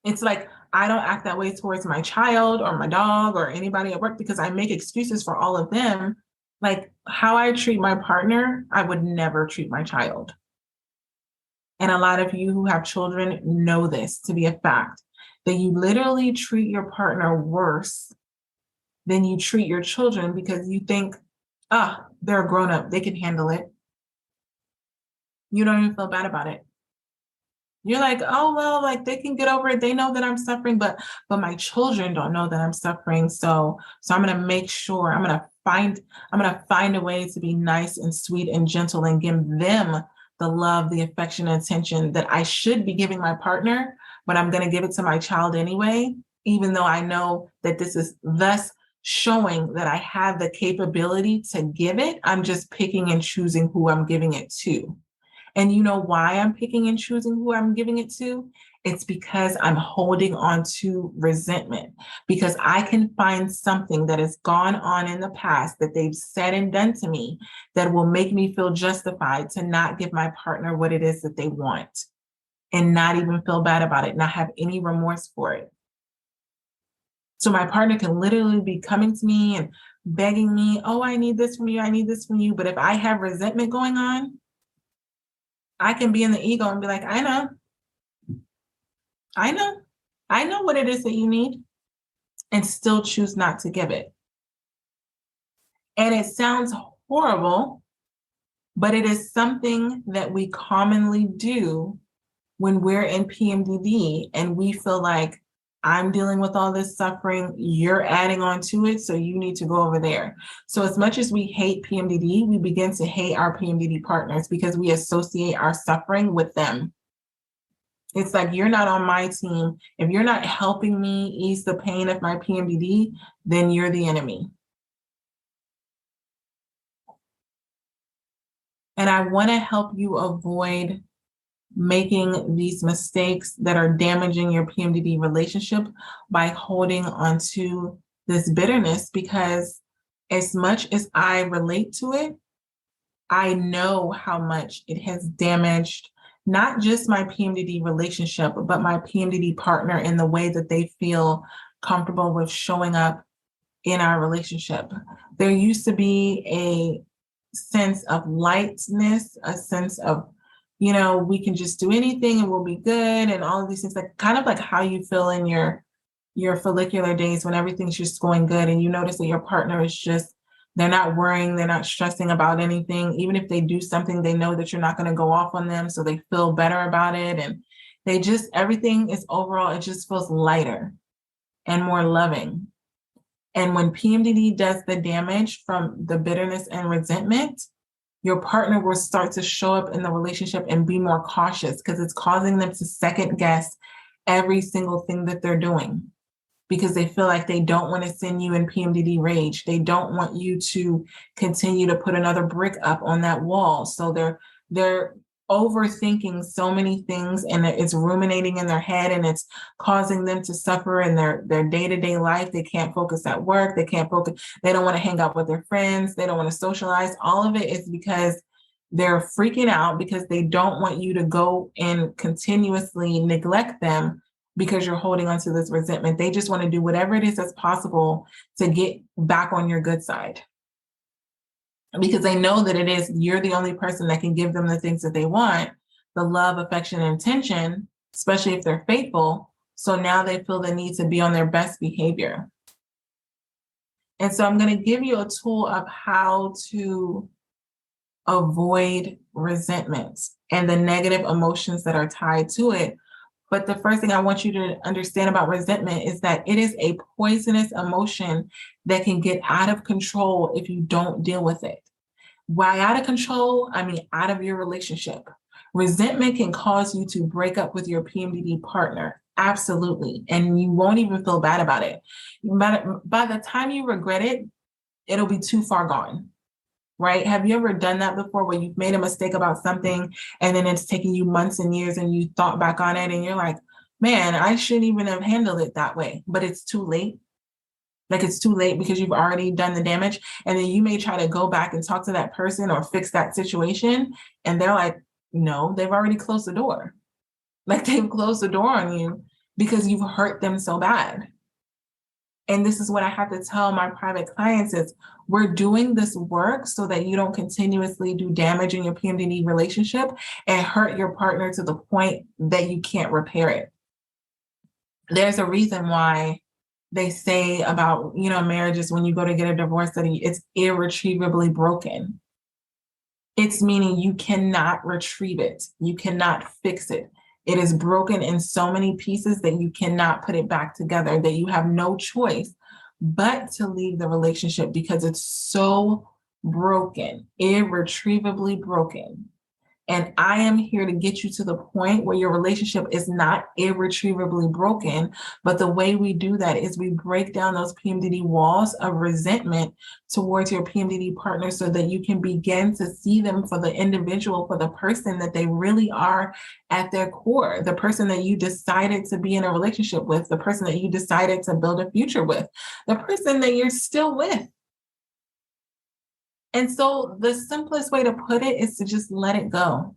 Speaker 1: It's like, I don't act that way towards my child or my dog or anybody at work because I make excuses for all of them. Like, how I treat my partner, I would never treat my child. And a lot of you who have children know this to be a fact, that you literally treat your partner worse than you treat your children because you think, they're a grown up, they can handle it. You don't even feel bad about it. You're like, oh, well, like they can get over it. They know that I'm suffering, but my children don't know that I'm suffering. So I'm going to make sure I'm going to find a way to be nice and sweet and gentle and give them the love, the affection, and attention that I should be giving my partner, but I'm going to give it to my child anyway, even though I know that this is thus showing that I have the capability to give it. I'm just picking and choosing who I'm giving it to. And you know why I'm picking and choosing who I'm giving it to? It's because I'm holding on to resentment, because I can find something that has gone on in the past that they've said and done to me that will make me feel justified to not give my partner what it is that they want and not even feel bad about it, not have any remorse for it. So my partner can literally be coming to me and begging me, oh, I need this from you, I need this from you. But if I have resentment going on, I can be in the ego and be like, I know what it is that you need, and still choose not to give it. And it sounds horrible, but it is something that we commonly do when we're in PMDD and we feel like, I'm dealing with all this suffering, you're adding on to it, so you need to go over there. So as much as we hate PMDD, we begin to hate our PMDD partners because we associate our suffering with them. It's like, you're not on my team. If you're not helping me ease the pain of my PMDD, then you're the enemy. And I want to help you avoid making these mistakes that are damaging your PMDD relationship by holding onto this bitterness, because as much as I relate to it, I know how much it has damaged not just my PMDD relationship, but my PMDD partner in the way that they feel comfortable with showing up in our relationship. There used to be a sense of lightness, a sense of, we can just do anything and we'll be good, and all of these things, like kind of like how you feel in your follicular days when everything's just going good and you notice that your partner is just, they're not worrying, they're not stressing about anything. Even if they do something, they know that you're not going to go off on them, so they feel better about it. And they just, everything is overall, it just feels lighter and more loving. And when PMDD does the damage from the bitterness and resentment, your partner will start to show up in the relationship and be more cautious because it's causing them to second guess every single thing that they're doing, because they feel like they don't want to send you in PMDD rage. They don't want you to continue to put another brick up on that wall. So they're overthinking so many things, and it's ruminating in their head, and it's causing them to suffer in their day-to-day life. They can't focus at work. They can't focus. They don't want to hang out with their friends. They don't want to socialize. All of it is because they're freaking out because they don't want you to go and continuously neglect them because you're holding on to this resentment. They just want to do whatever it is that's possible to get back on your good side, because they know that you're the only person that can give them the things that they want, the love, affection, and attention, especially if they're faithful. So now they feel the need to be on their best behavior. And so I'm going to give you a tool of how to avoid resentment and the negative emotions that are tied to it. But the first thing I want you to understand about resentment is that it is a poisonous emotion that can get out of control if you don't deal with it. Why out of control? I mean, out of your relationship. Resentment can cause you to break up with your PMDD partner. Absolutely. And you won't even feel bad about it. By the time you regret it, it'll be too far gone. Right? Have you ever done that before, where you've made a mistake about something and then it's taken you months and years and you thought back on it and you're like, man, I shouldn't even have handled it that way, but it's too late. Like, it's too late because you've already done the damage. And then you may try to go back and talk to that person or fix that situation. And they're like, no, they've already closed the door. Like, they've closed the door on you because you've hurt them so bad. And this is what I have to tell my private clients is, we're doing this work so that you don't continuously do damage in your PMDD relationship and hurt your partner to the point that you can't repair it. There's a reason why they say about, marriages, when you go to get a divorce, that it's irretrievably broken. It's meaning you cannot retrieve it. You cannot fix it. It is broken in so many pieces that you cannot put it back together, that you have no choice but to leave the relationship because it's so broken, irretrievably broken. And I am here to get you to the point where your relationship is not irretrievably broken. But the way we do that is we break down those PMDD walls of resentment towards your PMDD partner so that you can begin to see them for the individual, for the person that they really are at their core, the person that you decided to be in a relationship with, the person that you decided to build a future with, the person that you're still with. And so the simplest way to put it is to just let it go.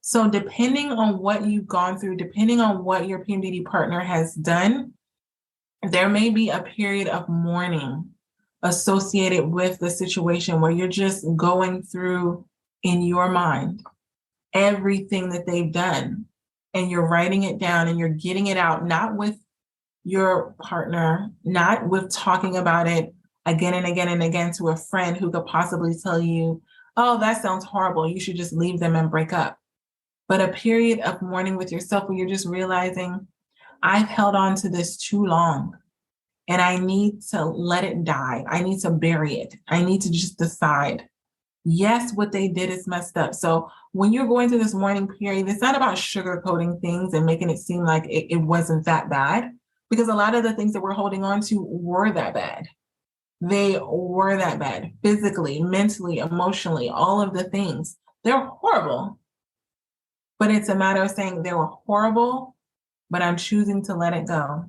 Speaker 1: So depending on what you've gone through, depending on what your PMDD partner has done, there may be a period of mourning associated with the situation where you're just going through in your mind everything that they've done, and you're writing it down and you're getting it out, not with your partner, not with talking about it again and again and again to a friend who could possibly tell you, oh, that sounds horrible, you should just leave them and break up. But a period of mourning with yourself where you're just realizing, I've held on to this too long and I need to let it die. I need to bury it. I need to just decide, yes, what they did is messed up. So when you're going through this mourning period, it's not about sugarcoating things and making it seem like it wasn't that bad, because a lot of the things that we're holding on to were that bad. They were that bad, physically, mentally, emotionally, all of the things. They're horrible. But it's a matter of saying they were horrible, but I'm choosing to let it go.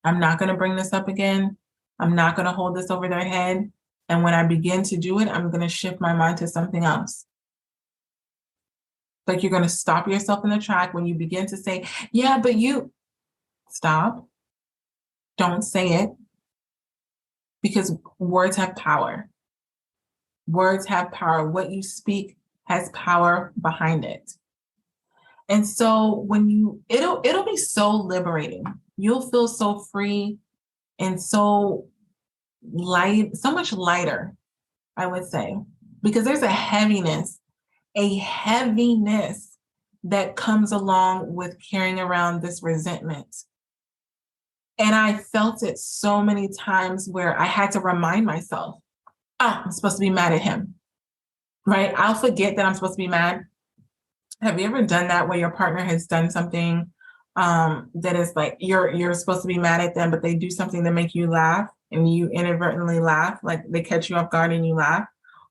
Speaker 1: I'm not going to bring this up again. I'm not going to hold this over their head. And when I begin to do it, I'm going to shift my mind to something else. Like, you're going to stop yourself in the track when you begin to say, yeah, but you stop. Don't say it, because words have power. Words have power. What you speak has power behind it. And so when it'll be so liberating. You'll feel so free and so light, so much lighter, I would say, because there's a heaviness that comes along with carrying around this resentment. And I felt it so many times where I had to remind myself, I'm supposed to be mad at him, right? I'll forget that I'm supposed to be mad. Have you ever done that where your partner has done something that is like you're supposed to be mad at them, but they do something to make you laugh and you inadvertently laugh, like they catch you off guard and you laugh,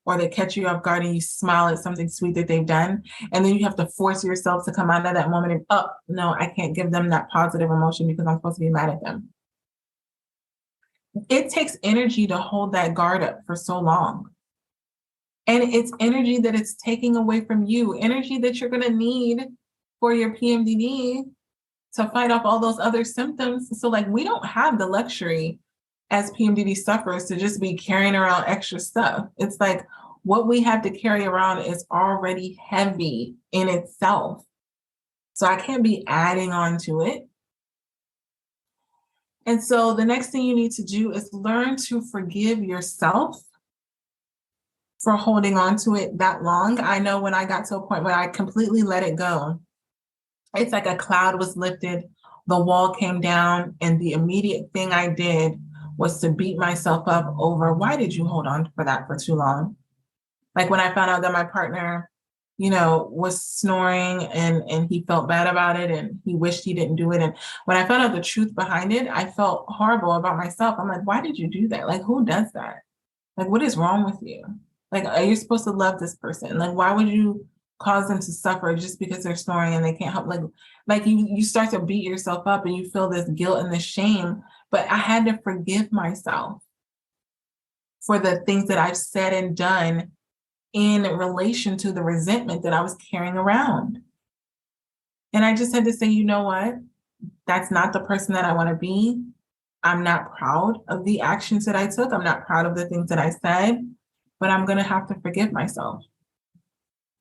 Speaker 1: or they catch you off guard and you smile at something sweet that they've done, and then you have to force yourself to come out of that moment and, oh no, I can't give them that positive emotion because I'm supposed to be mad at them. It takes energy to hold that guard up for so long. And it's energy that it's taking away from you, energy that you're going to need for your PMDD to fight off all those other symptoms. So, like, we don't have the luxury as PMDD sufferers to just be carrying around extra stuff. It's like what we have to carry around is already heavy in itself. So I can't be adding on to it. And so the next thing you need to do is learn to forgive yourself for holding on to it that long. I know when I got to a point where I completely let it go, it's like a cloud was lifted, the wall came down, and the immediate thing I did was to beat myself up over, why did you hold on for that for too long? Like when I found out that my partner, was snoring and he felt bad about it and he wished he didn't do it. And when I found out the truth behind it, I felt horrible about myself. I'm like, why did you do that? Like, who does that? Like, what is wrong with you? Like, are you supposed to love this person? Like, why would you cause them to suffer just because they're snoring and they can't help? Like you start to beat yourself up and you feel this guilt and this shame. But I had to forgive myself for the things that I've said and done in relation to the resentment that I was carrying around. And I just had to say, you know what? That's not the person that I want to be. I'm not proud of the actions that I took. I'm not proud of the things that I said, but I'm going to have to forgive myself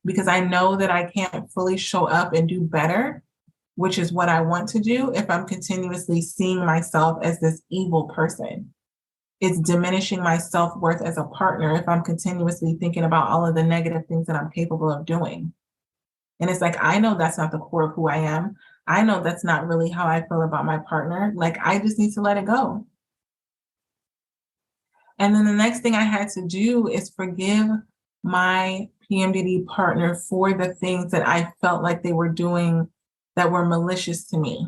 Speaker 1: because I know that I can't fully show up and do better, which is what I want to do, if I'm continuously seeing myself as this evil person. It's diminishing my self-worth as a partner if I'm continuously thinking about all of the negative things that I'm capable of doing. And it's like, I know that's not the core of who I am. I know that's not really how I feel about my partner. Like, I just need to let it go. And then the next thing I had to do is forgive my PMDD partner for the things that I felt like they were doing that were malicious to me.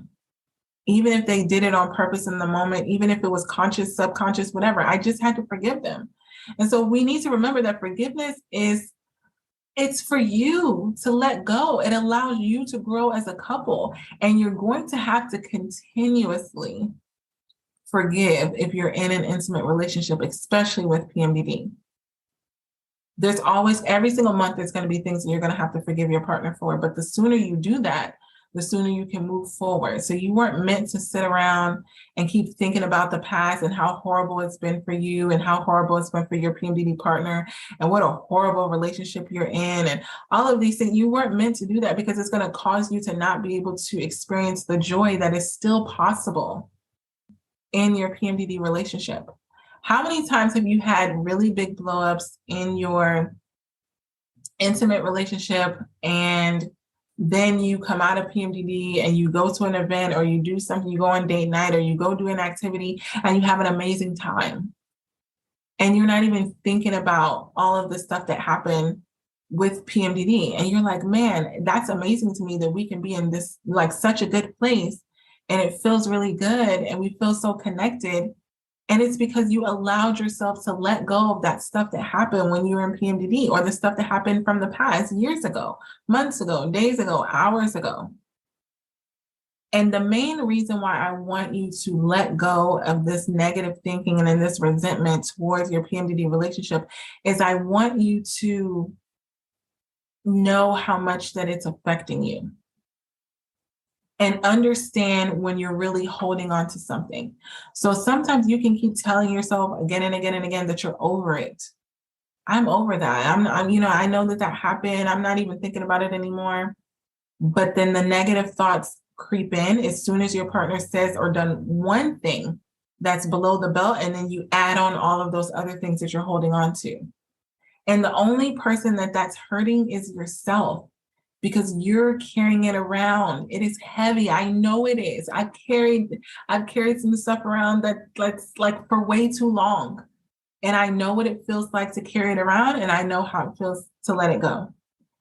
Speaker 1: Even if they did it on purpose in the moment, even if it was conscious, subconscious, whatever, I just had to forgive them. And so we need to remember that forgiveness it's for you to let go. It allows you to grow as a couple. And you're going to have to continuously forgive if you're in an intimate relationship, especially with PMDD. There's always, every single month, there's going to be things that you're going to have to forgive your partner for. But the sooner you do that, the sooner you can move forward. So you weren't meant to sit around and keep thinking about the past and how horrible it's been for you and how horrible it's been for your PMDD partner and what a horrible relationship you're in and all of these things. You weren't meant to do that because it's going to cause you to not be able to experience the joy that is still possible in your PMDD relationship. How many times have you had really big blowups in your intimate relationship and then you come out of PMDD and you go to an event or you do something, you go on date night or you go do an activity and you have an amazing time. And you're not even thinking about all of the stuff that happened with PMDD. And you're like, man, that's amazing to me that we can be in this, like, such a good place. And it feels really good. And we feel so connected. And it's because you allowed yourself to let go of that stuff that happened when you were in PMDD or the stuff that happened from the past, years ago, months ago, days ago, hours ago. And the main reason why I want you to let go of this negative thinking and then this resentment towards your PMDD relationship is I want you to know how much that it's affecting you. and understand when you're really holding on to something. So sometimes you can keep telling yourself again and again and again that you're over it. I'm over that. I know that happened. I'm not even thinking about it anymore. But then the negative thoughts creep in as soon as your partner says or done one thing that's below the belt, and then you add on all of those other things that you're holding on to. And the only person that's hurting is yourself, because you're carrying it around. It is heavy. I know it is. I've carried some stuff around that's like for way too long. And I know what it feels like to carry it around, and I know how it feels to let it go.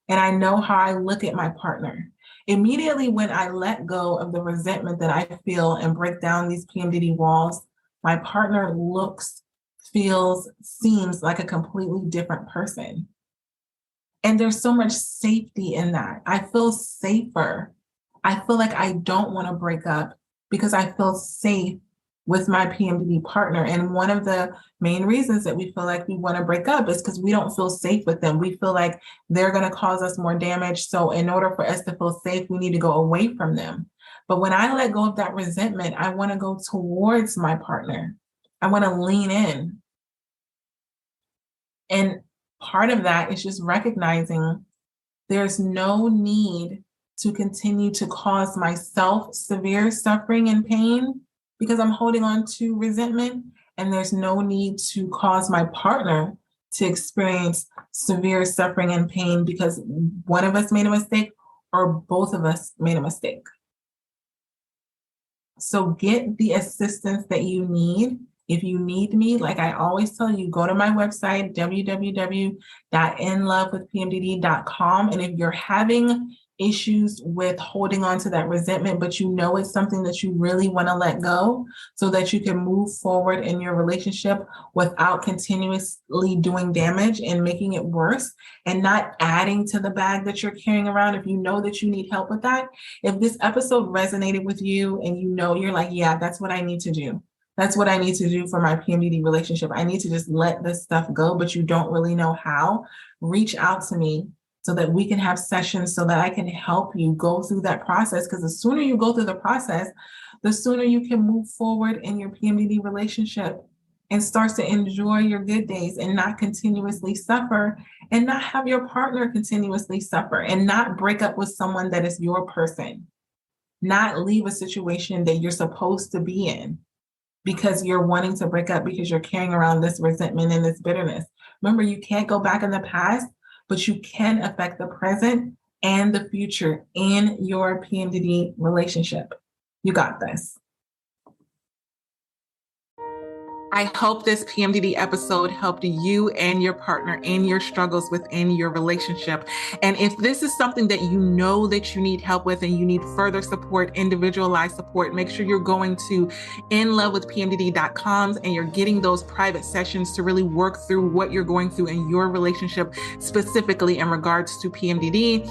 Speaker 1: And I know how I look at my partner. Immediately when I let go of the resentment that I feel and break down these PMDD walls, my partner looks, feels, seems like a completely different person. And there's so much safety in that. I feel safer. I feel like I don't want to break up because I feel safe with my PMDD partner. And one of the main reasons that we feel like we want to break up is because we don't feel safe with them. We feel like they're going to cause us more damage. So in order for us to feel safe, we need to go away from them. But when I let go of that resentment, I want to go towards my partner. I want to lean in. And part of that is just recognizing there's no need to continue to cause myself severe suffering and pain because I'm holding on to resentment. And there's no need to cause my partner to experience severe suffering and pain because one of us made a mistake or both of us made a mistake. So get the assistance that you need. If you need me, like I always tell you, go to my website, www.inlovewithpmdd.com. And if you're having issues with holding on to that resentment, but you know it's something that you really want to let go so that you can move forward in your relationship without continuously doing damage and making it worse and not adding to the bag that you're carrying around. If you know that you need help with that, if this episode resonated with you and you know you're like, yeah, that's what I need to do. That's what I need to do for my PMDD relationship. I need to just let this stuff go, but you don't really know how. Reach out to me so that we can have sessions so that I can help you go through that process. Because the sooner you go through the process, the sooner you can move forward in your PMDD relationship and start to enjoy your good days and not continuously suffer and not have your partner continuously suffer and not break up with someone that is your person, not leave a situation that you're supposed to be in because you're wanting to break up because you're carrying around this resentment and this bitterness. Remember, you can't go back in the past, but you can affect the present and the future in your PMDD relationship. You got this. I hope this PMDD episode helped you and your partner in your struggles within your relationship. And if this is something that you know that you need help with and you need further support, individualized support, make sure you're going to inlovewithpmdd.com and you're getting those private sessions to really work through what you're going through in your relationship, specifically in regards to PMDD.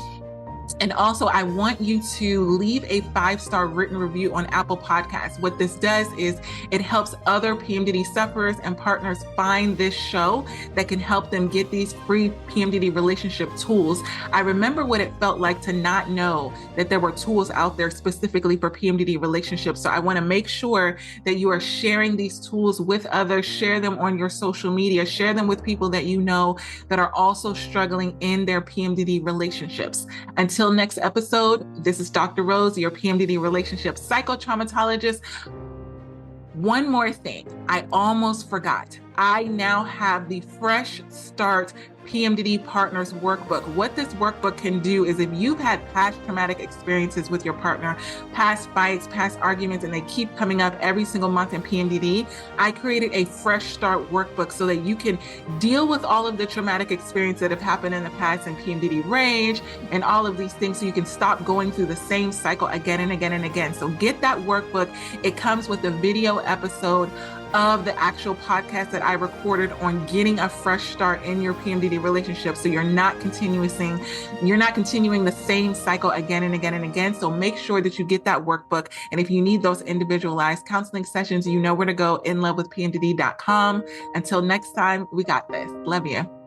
Speaker 1: And also, I want you to leave a 5-star written review on Apple Podcasts. What this does is it helps other PMDD sufferers and partners find this show that can help them get these free PMDD relationship tools. I remember what it felt like to not know that there were tools out there specifically for PMDD relationships. So I want to make sure that you are sharing these tools with others, share them on your social media, share them with people that you know that are also struggling in their PMDD relationships. Until next episode, this is Dr. Rose, your PMDD relationship psychotraumatologist. One more thing, I almost forgot. I now have the Fresh Start PMDD Partners Workbook. What this workbook can do is if you've had past traumatic experiences with your partner, past fights, past arguments, and they keep coming up every single month in PMDD, I created a Fresh Start Workbook so that you can deal with all of the traumatic experiences that have happened in the past in PMDD rage and all of these things so you can stop going through the same cycle again and again and again. So get that workbook. It comes with a video episode of the actual podcast that I recorded on getting a fresh start in your PMDD relationship. So you're not continuing the same cycle again and again and again. So make sure that you get that workbook. And if you need those individualized counseling sessions, you know where to go, inlovewithpmdd.com. Until next time, we got this. Love you.